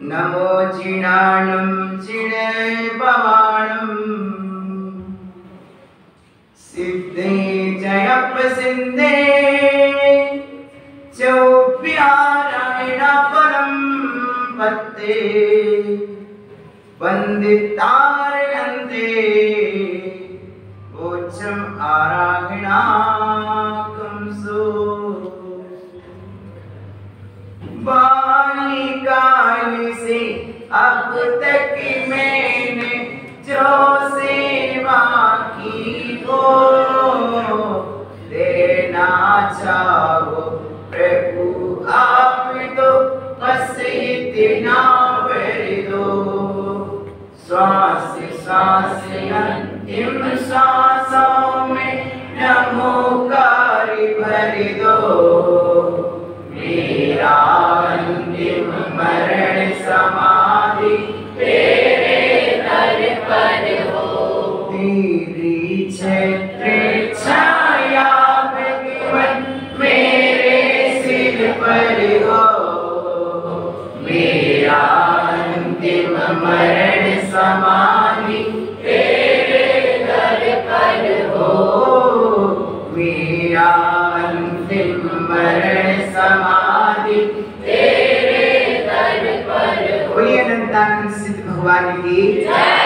नमो चिणाणं चिणे पवाणं सिद्धे जयप सिद्धे चौप्यारायण परम पत्ते वंदितारयन्ते ओचम आराहिणाकंसो बालिकाल से अब तक मैंने जो सेवा की हो देना चाहो प्रभु आप तो बस इतना कर दो। श्वास श्वास अंतिम सांसों में नमोकार भर दो। मेरा अंतिम मरण समाधि तेरे दर पर हो। तेरी छत्र छाया भगवन मेरे सिर पर हो। मेरा अंतिम मरण समाधि तेरे दर पर हो। मेरा अंतिम मरण समाधि तेरे दर पर हो। बोलिए अनंतानंद सिद्ध भगवान की जय।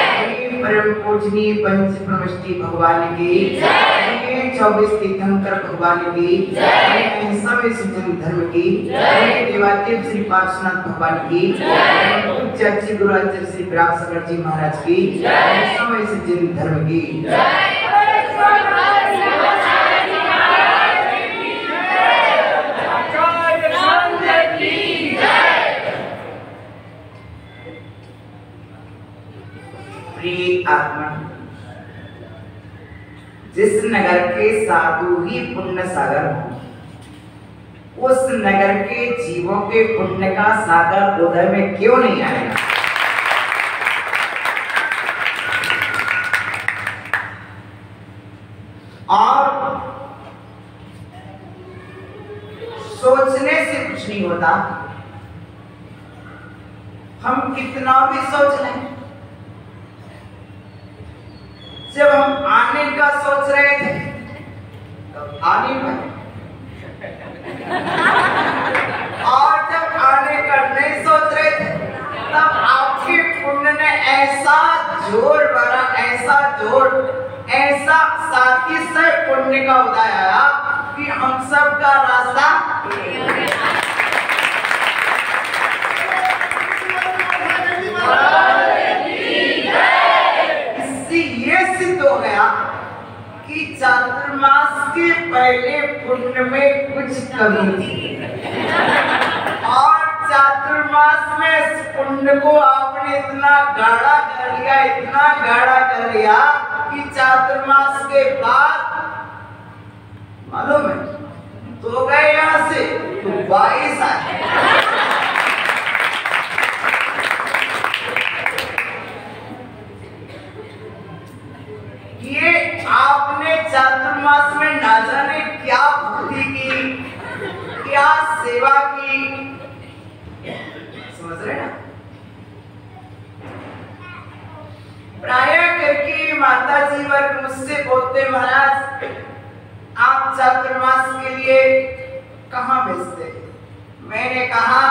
परम पूजनीय पंच प्रमष्टि भगवान की जय। 24 तीर्थंकर भगवान की जय। समय सज्जन धर्म की जय। देवादेव श्री पार्श्वनाथ भगवान की जय। पूज्य गुरु आचार्य श्री विराट सागर जी महाराज की जय। समय सज्जन धर्म की जय। आत्मा जिस नगर के साधु ही पुण्य सागर हो, उस नगर के जीवों के पुण्य का सागर उदय में क्यों नहीं आएगा? और सोचने से कुछ नहीं होता। हम कितना भी सोच लें, जब हम आने का सोच रहे थे तब आने में, और जब आने का नहीं सोच रहे थे तब आपके पुण्य ने ऐसा जोर भरा, ऐसा जोर, ऐसा साथी से पुण्य का उदय आया कि हम सब का रास्ता हो गया कि चातुर्मास के पहले पुण्य में कुछ कमी थी, और चातुर्मास में इस पुण्य को आपने इतना गाढ़ा कर लिया, इतना गाढ़ा कर लिया कि चातुर्मास के बाद मालूम है तो गए यहाँ से तो 22 आए। ये आपने चातुर्मास में ना जाने क्या भक्ति की, क्या सेवा की, समझ रहे ना? प्राय करके माता जी वर्ग मुझसे बोलते, महाराज आप चातुर्मास के लिए कहाँ भेजते? मैंने कहा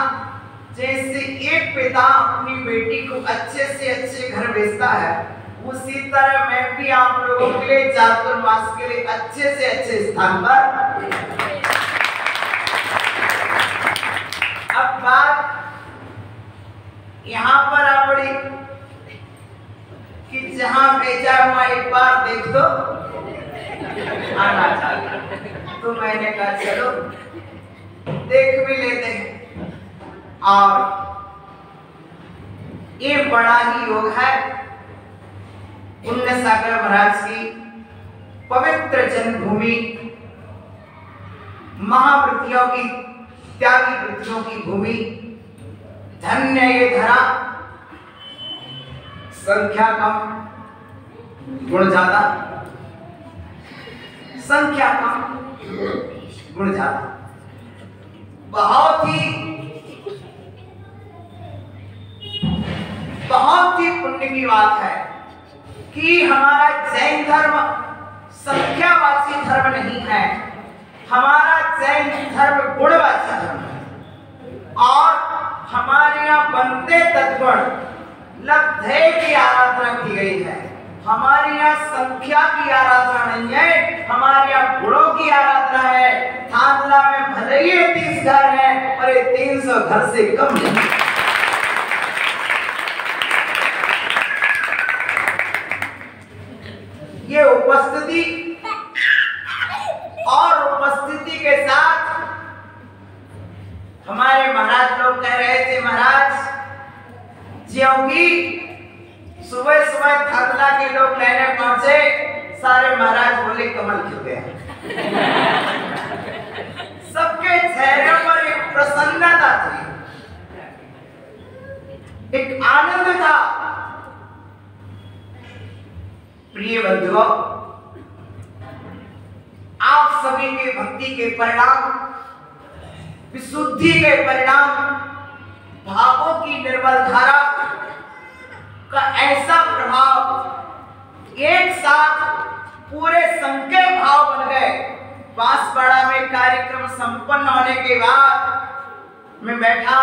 जैसे एक पिता अपनी बेटी को अच्छे से अच्छे घर भेजता है, उसी तरह मैं भी आप लोगों के लिए चातुर्मास के लिए अच्छे से अच्छे स्थान पर। अब बात यहाँ पर आ पड़ी कि जहां भेजा हुआ एक बार देख दो आना चाहिए, तो मैंने कहा चलो देख भी लेते हैं। और ये बड़ा ही योग है पुण्य सागर महाराज की पवित्र जन्मभूमि, महाव्रतियों की, त्यागी व्रतियों की भूमि। धन्य ये धरा, संख्या कम गुण ज्यादा, संख्या कम गुण ज्यादा। बहुत ही पुण्य की बात है कि हमारा जैन धर्म संख्यावाची धर्म नहीं है, हमारा जैन धर्म गुणवाची धर्म है। और हमारे यहाँ बनते तत्गुण लब्धे की आराधना की गई है। हमारे यहाँ संख्या की आराधना नहीं है, हमारे यहाँ गुणों की आराधना है। थांदला में भले ही 30 घर है और ये 300 घर से कम नहीं। ये उपस्थिति और उपस्थिति के साथ हमारे महाराज लोग कह रहे थे, महाराज ज्योंकि सुबह सुबह थांदला के लोग लेने पहुंचे, सारे महाराज बोले कमल खिल गया। सबके चेहरे पर एक प्रसन्नता थी, एक आनंद था। प्रिय बंधुओं, आप सभी के भक्ति के परिणाम, विशुद्धि के परिणाम, भावों की निर्मल धारा का ऐसा प्रभाव एक साथ पूरे संघ के भाव बन गए। बांसवाड़ा में कार्यक्रम संपन्न होने के बाद मैं बैठा,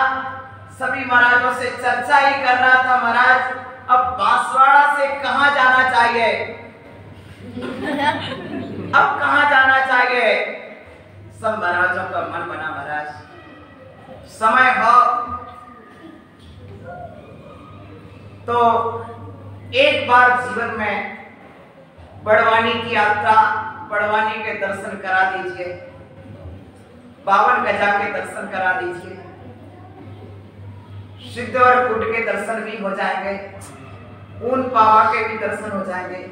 सभी महाराजों से चर्चा ही कर रहा था, महाराज अब बांसवाड़ा से कहां जाना चाहिए, अब कहां जाना चाहिए। सब महाराजों का मन बना, महाराज समय हो तो एक बार जीवन में बड़वानी की यात्रा, बड़वानी के दर्शन करा दीजिए, 52 गजा के दर्शन करा दीजिए, सिद्धवरकूट के दर्शन भी हो जाएंगे, ऊन पावा के भी दर्शन हो जाएंगे।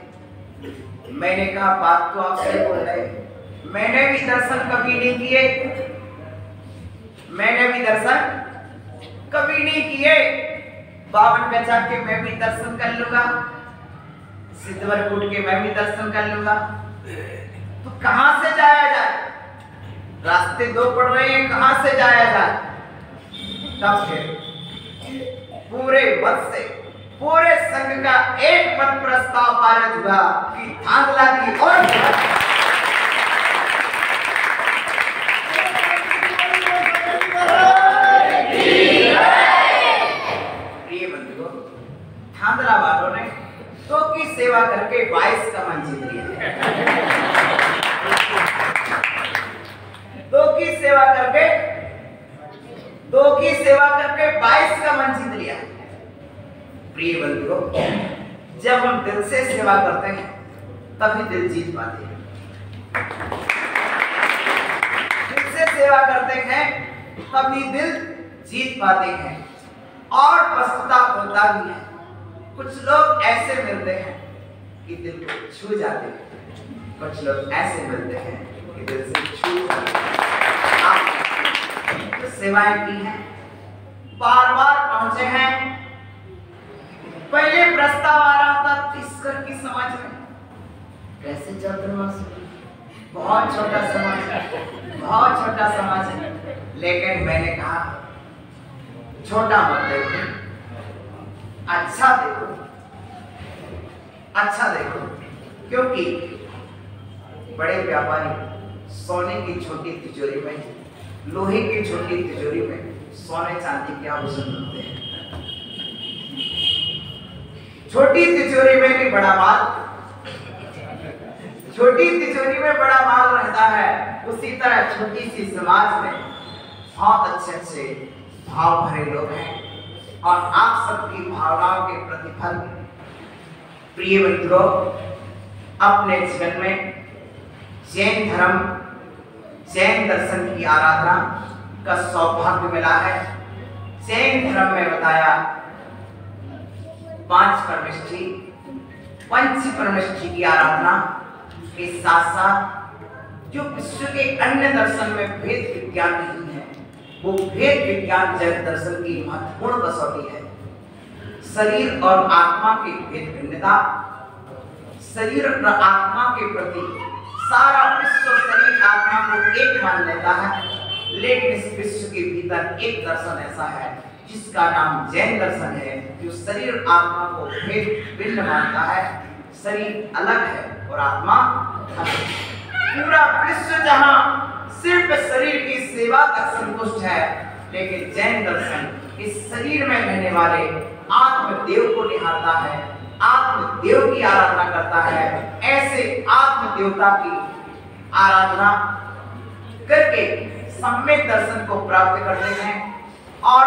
मैंने कहा बात तो आप सही बोल रहे, मैंने भी दर्शन कभी नहीं किए, मैंने भी दर्शन कभी नहीं किए। 52 गजा के मैं भी दर्शन कर लूंगा, सिद्धवरकूट के मैं भी दर्शन कर लूंगा, तो कहां से जाया जाए, रास्ते दो पड़ रहे हैं, कहां से जाया जाए। तब फिर पूरे मत से पूरे संघ का एक मत प्रस्ताव पारित हुआ कि थांदला की ओर थांदला वालों ने तो की सेवा करके 22 का मन जीत लिया। दो की सेवा करके 22 का मन जीत लिया। प्रिय बंधुओं, जब हम दिल से सेवा करते हैं तभी दिल जीत पाते हैं। दिल से सेवा करते हैं तभी दिल जीत पाते हैं। और वस्तुता होता भी है, कुछ लोग ऐसे मिलते हैं कि दिल को छू जाते हैं, कुछ लोग ऐसे मिलते हैं कि दिल से छू जाते हैं। आप तो सेवाएं की हैं, बार बार पहुंचे हैं। पहले प्रस्ताव आ रहा था तीसकर की समाज में, कैसे चातुर्मास, बहुत छोटा समाज है, बहुत छोटा समाज है। लेकिन मैंने कहा छोटा मत देखो, अच्छा देखो, अच्छा देखो, क्योंकि बड़े व्यापारी सोने की छोटी तिजोरी में, लोहे की छोटी तिजोरी में सोने चांदी के आभूषण रखते हैं। छोटी तिजोरी में भी बड़ा माल, छोटी तिजोरी में बड़ा माल रहता है। उसी तरह छोटी सी समाज में बहुत अच्छे अच्छे भाव भरे लोग हैं और आप सबकी भावनाओं के प्रतिफल प्रिय मित्रों अपने जीवन में जैन धर्म, जैन दर्शन की आराधना का सौभाग्य मिला है। जैन धर्म में बताया 5 परमेष्ठी, पंच परमेष्ठी की आराधना के साथ साथ जो विश्व के अन्य दर्शन में भेद विज्ञान नहीं है, वो भेद विज्ञान जैन दर्शन की महत्वपूर्ण कसौटी है। शरीर और आत्मा की भेद भिन्नता, शरीर और आत्मा के प्रति सारा विश्व शरीर आत्मा को एक मान लेता है, लेकिन इस विश्व के भीतर एक दर्शन ऐसा है जिसका नाम जैन दर्शन है, जो शरीर आत्मा को भेद भिन्न मानता है। शरीर अलग है और आत्मा अलग। पूरा विश्व जहां सिर्फ शरीर की सेवा तक संतुष्ट है, लेकिन जैन दर्शन इस शरीर में रहने वाले आत्मदेव को निहारता है, आत्मदेव की आराधना करता है। ऐसे आत्मदेवता की आराधना करके सम्यक दर्शन को प्राप्त करते हैं और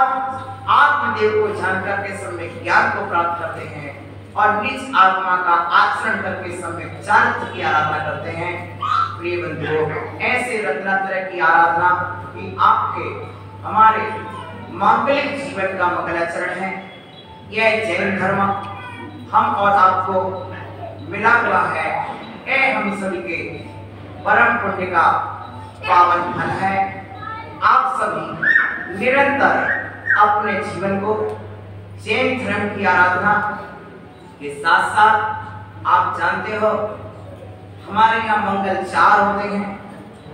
आत्मदेव को जानकर के सम्यक ज्ञान को प्राप्त करते हैं और निज आत्मा का आचरण करके सम्यक चारित्र की आराधना करते हैं। प्रिय बंधुओं, ऐसे रत्नात्रय की आराधना कि आपके हमारे मांगलिक जीवन का मंगलाचरण है। यह जैन धर्म हम और आपको मिला हुआ है। यह हम सभी के परम पुण्य का पावन फल है। आप सभी निरंतर अपने जीवन को जैन धर्म की आराधना के साथ साथ, आप जानते हो हमारे यहाँ मंगल 4 होते हैं,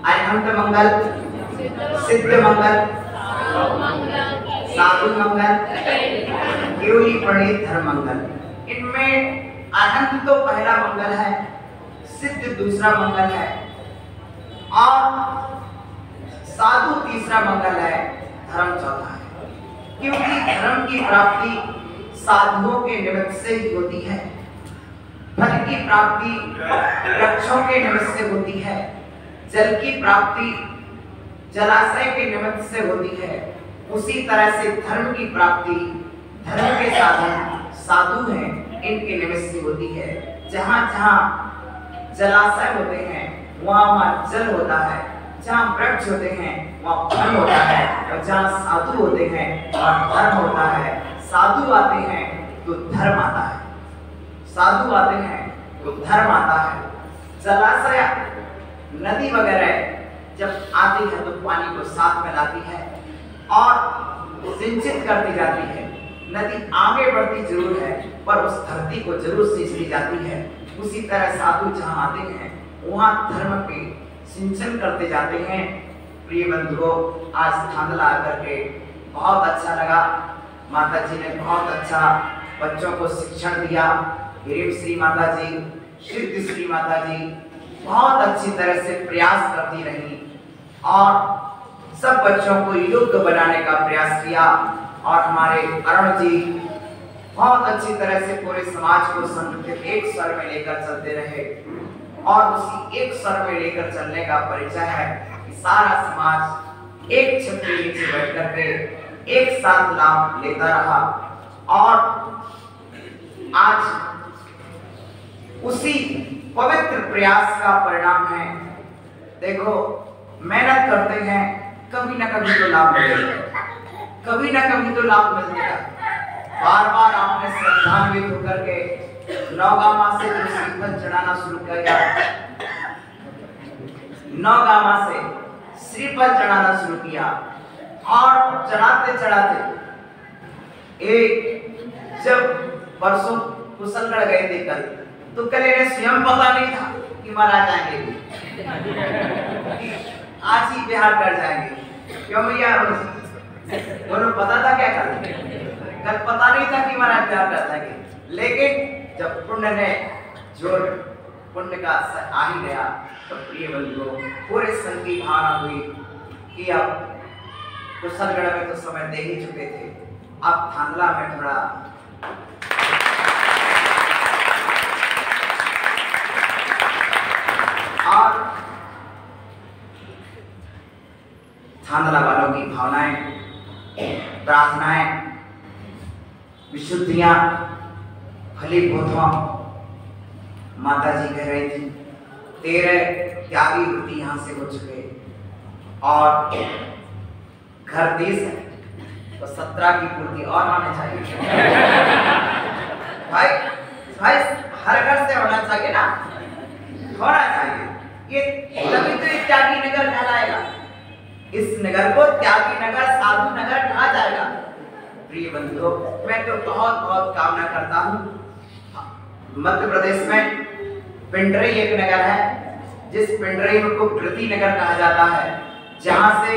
अरिहंत मंगल, सिद्ध मंगल, साधु मंगल, केवली प्रणीत धर्म मंगल। इनमें अरिहंत तो पहला मंगल है, सिद्ध दूसरा मंगल है और साधु तीसरा मंगल है, धर्म चौथा है। क्योंकि धर्म की प्राप्ति साधुओं के निमित्त से ही होती है, फल की प्राप्ति वृक्षों के निमित्त से होती है, जल की प्राप्ति जलाशय के निमित्त से होती है। उसी तरह से धर्म की प्राप्ति धर्म के साधन साधु हैं, इनके निमित्त से होती है। जहाँ जहाँ जलाशय होते हैं वहाँ वहाँ जल होता है, जहाँ वृक्ष होते हैं वहाँ फल होता है और जहाँ साधु होते हैं वहाँ धर्म होता है। साधु आते हैं तो धर्म आता है, साधु आते हैं तो धर्म आता है। जलाशय नदी वगैरह जब आती है तो पानी को साथ में लाती है और सिंचित करती जाती है। नदी आगे बढ़ती जरूर है पर उस धरती को जरूर सींच ली जाती है। उसी तरह साधु जहाँ आते हैं वहाँ धर्म के सिंचन करते जाते हैं। प्रिय बंधुओं, आज थांदला आकर के बहुत अच्छा लगा। माता जी ने बहुत अच्छा बच्चों को शिक्षण दिया। हिरिम श्री माता जी, सिद्ध श्री माता जी बहुत अच्छी तरह से प्रयास करती रही और सब बच्चों को योग्य बनाने का प्रयास किया। और हमारे अरुण जी बहुत अच्छी तरह से पूरे समाज को संगठित एक स्वर में लेकर चलते रहे और उसी एक स्वर में लेकर चलने का परिचय है कि सारा समाज एक छत के नीचे बैठ करके एक साथ लाभ लेता रहा। और आज उसी पवित्र प्रयास का परिणाम है। देखो, मेहनत करते हैं, कभी ना कभी तो लाभ मिलेगा, कभी ना कभी तो लाभ मिलेगा। बार बार आपने श्रद्धान्वित होकर के नौगामा से जो श्रीफल चढ़ाना शुरू किया, नौगामा से श्रीफल चढ़ाना शुरू किया और चढ़ाते चढ़ाते एक जब परसों कुशलगढ़ गए थे कल, तो कल इन्हें स्वयं पता नहीं था कि महाराज आएंगे, आज ही बिहार कर जाएंगे। क्यों भैया? दोनों पता था क्या कर, कल पता नहीं था कि महाराज बिहार कर जाएंगे। लेकिन जब पुण्य ने जोर पुण्य का आ ही गया तो प्रिय बंधुओं पूरे संघ की भावना हुई कि अब कुशलगढ़ में तो समय दे ही चुके थे, अब थांदला में थोड़ा थांदला वालों की भावनाएं, प्रार्थनाएं, विशुद्धियां फलीभूत हों। माता जी कह रही थी 13 त्यागी वृत्ति यहाँ से हो चुके और घर 30 है तो 17 की पूर्ति और होनी चाहिए। भाई भाई हर घर से होना चाहिए ना, होना चाहिए। ये तभी तो एक त्यागी नगर कहलाएगा। इस नगर को त्यागी नगर, साधु नगर कहा जाएगा। प्रिय बंधुओं, मैं तो बहुत बहुत कामना करता हूँ। मध्य प्रदेश में पिंडरी एक नगर है, जिस पिंडरी को कृति नगर कहा जाता है, जहां से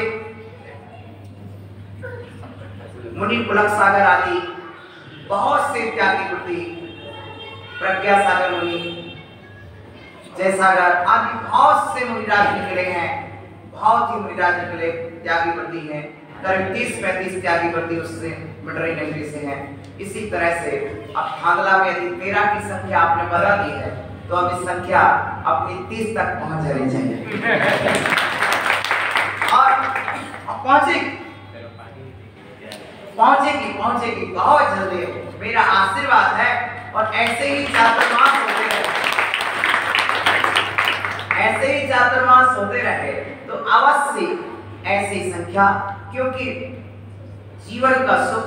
मुनि पुलक सागर आदि बहुत से त्यागी वृत्ति, प्रज्ञा सागर मुनि, जय सागर आदि बहुत से मुनिराज निकले हैं। बहुत ही मुनिराज निकले, त्यागी वृत्ति हैं। करीब 30-35 त्यागी वृत्ति उससे पिंडरी नगरी से हैं। इसी तरह से अब थांदला में यदि 13 की संख्या आपने बता दी है तो अब इस संख्या अपनी 30 तक पहुंच जानी चाहिए और पहुंचेगी पहुंचेगी पहुंचेगी बहुत जल्दी। मेरा आशीर्वाद है और ऐसे ही चातुर्मास होते रहे, ऐसे ही चातुर्मास होते रहे तो अवश्य ऐसी संख्या, क्योंकि जीवन का सुख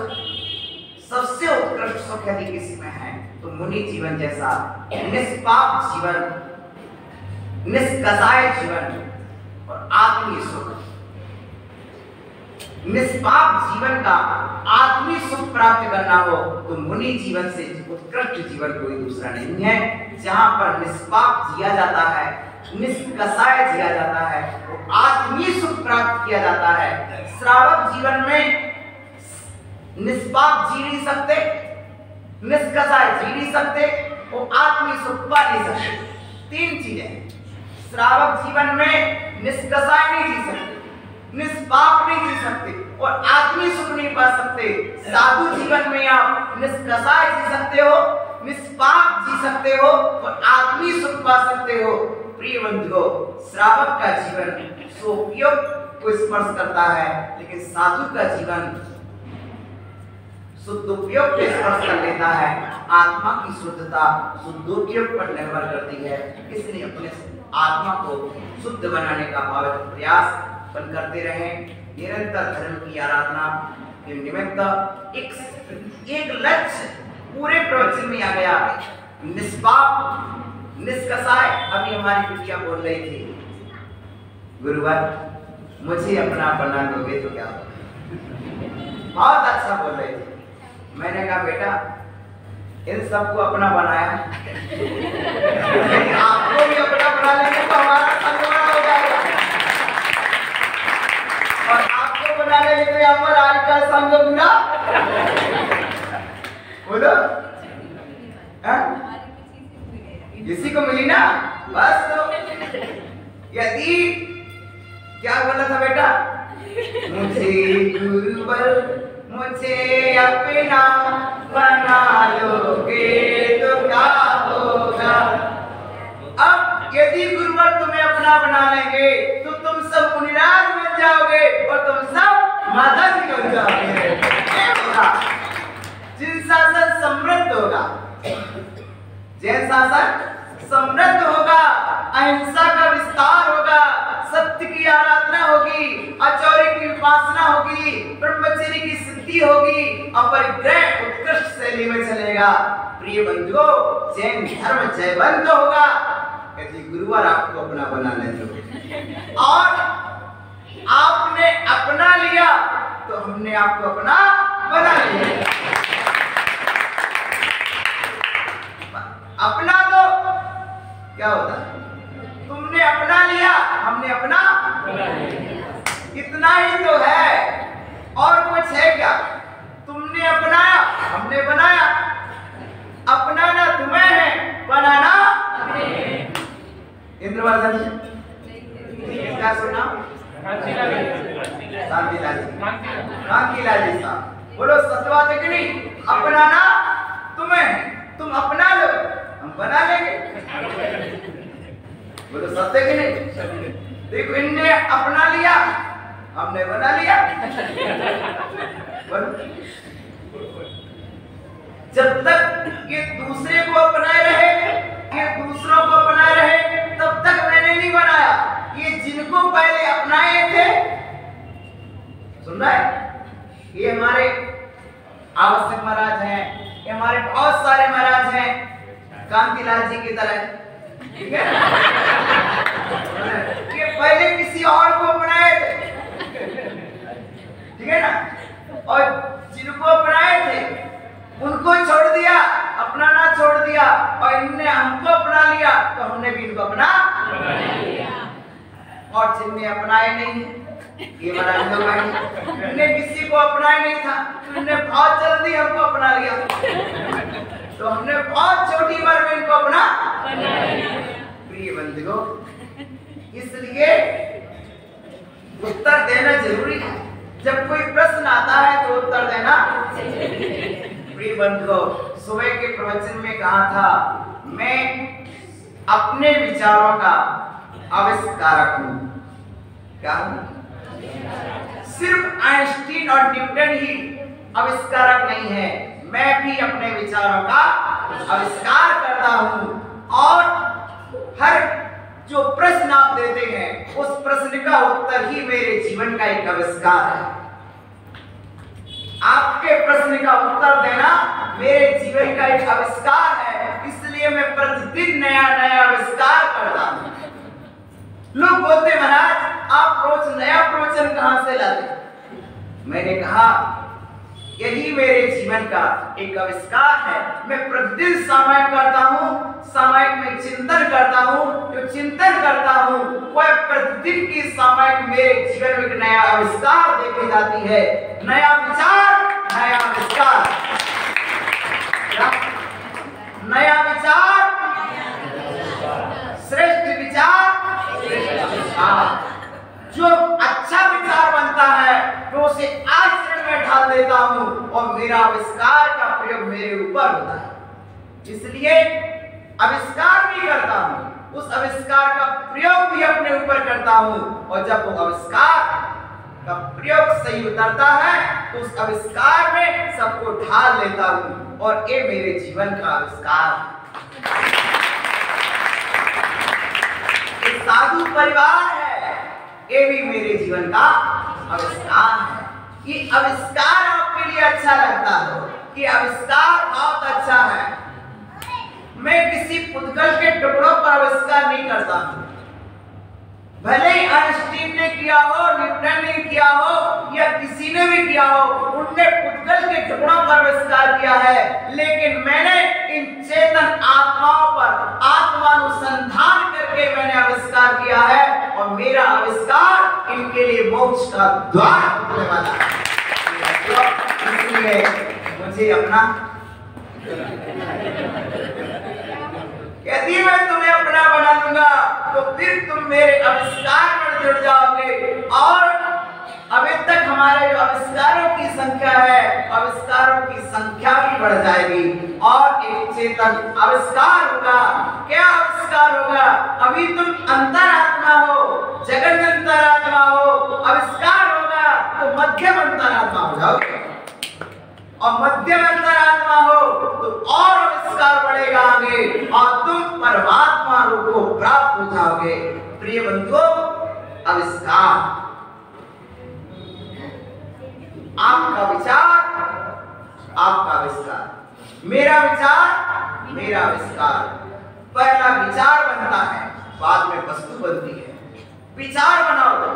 सबसे उत्कृष्ट सुख यदि किसी में है तो मुनि जीवन जैसा निष्पाप जीवन, निष्कसाय जीवन और आत्मीय सुख। निष्पाप जीवन का आत्मीय सुख प्राप्त करना हो तो मुनि जीवन से उत्कृष्ट जीवन कोई दूसरा नहीं है। जहां पर निष्पाप जिया जाता है, निष्कसाय जिया जाता है, वो आत्मीय सुख प्राप्त किया जाता है। श्रावक जीवन में निष्पाप जी नहीं सकते, निष्कसाय जी नहीं सकते, वो आत्मीय सुख पा नहीं सकते। 3 चीजें। श्रावक जीवन में निष्कसाय नहीं जी सकते, निष्पाप नहीं जी सकते और आत्मीय सुख नहीं पा सकते। साधु जीवन में आप निष्कसाय जी सकते हो, निष्पाप जी सकते हो और आत्मीय सुख पा सकते हो। प्रिय बंधुओं, श्रावक का जीवन सोपयोग को स्पर्श करता है, लेकिन साधु का जीवन शुद्धोपयोग पे स्पर्श कर लेता है। आत्मा की शुद्धता शुद्धोपयोग पर निर्भर करती है। इसलिए अपने आत्मा को शुद्ध बनाने का भावित प्रयास करते रहें। निरंतर धर्म की आराधना के निमित्त एक लक्ष्य पूरे प्रवचन में आ गया, निष्पाप निष्कसाय। अभी हमारी बिटिया बोल रही थी, गुरुवर मुझे अपना बना दोगे तो क्या होगा। बहुत अच्छा बोल रही थी। मैंने कहा बेटा इन सबको अपना बनाया, लेकिन आपको भी अपना बना लेंगे तो हमारा संग बड़ा हो जाएगा और आपको बना लेंगे तो यहाँ पर आज का संग बुरा। बोलो किसी को मिली ना बस। तो यदि क्या बोला था बेटा, मुझे गुरुवर मुझे अपना बना लोगे तो क्या होगा। अब यदि गुरुवर तुम्हें अपना बना लेंगे तो तुम सब मुनिराज बन जाओगे और तुम सब माता जी बन जाओगे। जिन शासन समृद्ध होगा, जैन शासन समृद्ध होगा, अहिंसा का विस्तार होगा, सत्य की आराधना होगी, आचार्य की उपासना होगी, ब्रह्मचर्य की सिद्धि होगी, अपरिग्रह उत्कृष्ट शैली में चलेगा। प्रिय बंधुओं, जैन धर्म जयवंत होगा यदि गुरुवर आपको अपना बना ले तो। और आपने अपना लिया तो हमने आपको अपना बना लिया। अपना तो क्या होता है, तुमने अपना लिया हमने अपना बना लिया, इतना ही तो है और कुछ है क्या। तुमने अपनाया हमने बनाया, अपनाना तुम्हें है, बनाना इंद्रवर्धन क्या सुना, कांतिलाल जी साहब बोलो सतवा तकनी। अपनाना तुम्हें, तुम अपना लो हम बना लेंगे। बोलो सत्य कि नहीं? देखो इनने अपना लिया, हमने बना लिया। जब तक ये दूसरे को अपनाए रहे, ये दूसरों को अपनाए रहे, तब तक मैंने नहीं बनाया। ये जिनको पहले अपनाए थे, सुन रहा है, ये हमारे आवश्यक महाराज हैं, ये हमारे बहुत सारे महाराज हैं, कांतिलाल जी की तरह, ठीक है? ये पहले किसी और को अपनाए थे, ठीक है ना? और जिनको अपनाए थे उनको छोड़ दिया, अपनाना छोड़ दिया, और इनने हमको अपना लिया तो हमने भी इनको अपना लिया। और जिनने अपनाए नहीं, ये महाराज लोग इनने किसी को अपनाया नहीं था, तो इनने बहुत जल्दी हमको अपना लिया, तो हमने बहुत छोटी उम्र में इनको अपना लिया। प्रिय बंधुओं, इसलिए उत्तर देना जरूरी है। जब कोई प्रश्न आता है तो उत्तर देना। प्रिय बंधुओं, सुबह के प्रवचन में कहा था, मैं अपने विचारों का आविष्कारक हूं। क्या हूं? सिर्फ आइंस्टीन और न्यूटन ही आविष्कारक नहीं है, मैं भी अपने विचारों का आविष्कार करता हूं। और हर जो प्रश्न आप देते हैं, उस प्रश्न का उत्तर ही मेरे जीवन का एक आविष्कार है। आपके प्रश्न का उत्तर देना मेरे जीवन का एक आविष्कार है, इसलिए मैं प्रतिदिन नया नया आविष्कार करता हूं। लोग बोलते महाराज आप रोज नया प्रवचन कहां से लाते? मैंने कहा यही मेरे जीवन का एक आविष्कार है। मैं प्रतिदिन सामायिक करता हूं, सामायिक में चिंतन करता हूं, जो चिंतन करता हूं वह प्रतिदिन की सामायिक मेरे जीवन में एक नया आविष्कार देखी जाती है। नया विचार, नया आविष्कार, नया विचार, श्रेष्ठ विचार। जो अच्छा विचार बनता है मैं उसे आचरण में ढाल देता हूं और मेरा आविष्कार का प्रयोग मेरे ऊपर होता है। इसलिए आविष्कार भी करता हूं, उस आविष्कार का प्रयोग भी अपने ऊपर करता हूं, और जब वो आविष्कार का प्रयोग सही उतरता है तो उस आविष्कार में सबको ढाल लेता हूं, और ये मेरे जीवन का आविष्कार है। एक साधु परिवार है, ये भी मेरे जीवन का आविष्कार है। ये आविष्कार आपके लिए अच्छा लगता है, ये आविष्कार बहुत अच्छा है। मैं किसी पुद्गल के टुकड़ों पर आविष्कार नहीं करता हूं, भले ही आइंस्टीन ने किया हो, न्यूटन ने किया हो, या किसी ने भी किया हो, उनने पुद्गल के टुकड़ों पर आविष्कार किया है, लेकिन मैंने इन चेतन आत्माओं पर आत्मानुसंधान करके मैंने आविष्कार किया है, और मेरा आविष्कार इनके लिए मोक्ष का द्वार खोलने वाला है। इसलिए मुझे अपना, यदि मैं तुम्हें अपना बना दूंगा तो फिर तुम मेरे आविष्कार पर जुड़ जाओगे, और अभी तक हमारे जो आविष्कारों की संख्या है, आविष्कारों की संख्या भी बढ़ जाएगी, और एक चेतन आविष्कार होगा। क्या आविष्कार होगा? अभी तुम अंतरात्मा हो, जगत अंतरात्मा हो, आविष्कार होगा तो मध्यम अंतरात्मा हो जाओगे, और मध्यम अंतरात्मा हो तो और आविष्कार बढ़ेगा आगे, और तुम परमात्मा रूप को प्राप्त हो जाओगे। प्रिय बंधुओं, आविष्कार, आपका विचार, आपका आविष्कार, मेरा विचार, मेरा आविष्कार। पहला विचार बनता है, बाद में वस्तु बनती है। विचार बनाओ तो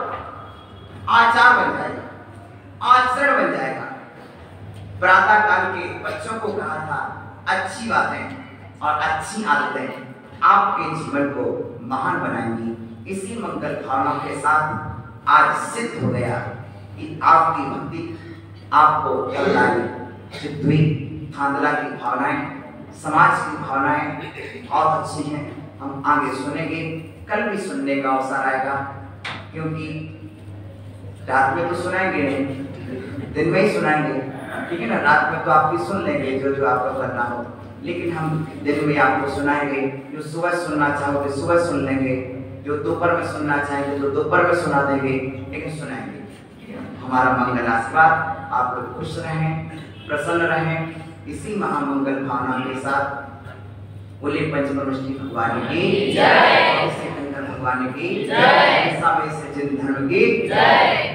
आचार बन जाएगा, आचरण बन जाएगा। प्रातः काल के बच्चों को कहा था, अच्छी बातें और अच्छी आदतें आपके जीवन को महान बनाएंगी। इसी मंगल भावना के साथ आज सिद्ध हो गया कि आपकी भक्ति आपको कल्याणी, चिद्वी, थांदला की भावनाएं, समाज की भावनाएं बहुत अच्छी हैं। हम आगे सुनेंगे, कल भी सुनने का अवसर आएगा, क्योंकि रात में तो सुनाएंगे नहीं, दिन में ही सुनाएंगे, ठीक है ना? रात में तो आप भी सुन लेंगे जो जो आपको करना हो, लेकिन हम दिन में आपको सुनाएंगे। जो सुबह सुनना चाहोगे सुबह सुन लेंगे, जो दोपहर में सुनना चाहेंगे तो दोपहर में सुना देंगे, लेकिन सुनाएंगे। हमारा मंगल आशीर्वाद, आप लोग खुश रहें, प्रसन्न रहें। इसी महामंगल भावना के साथ बोले पंचपरमेष्ठी भगवान की जय, सिकंदर भगवान की जय, जिन धर्म की जय।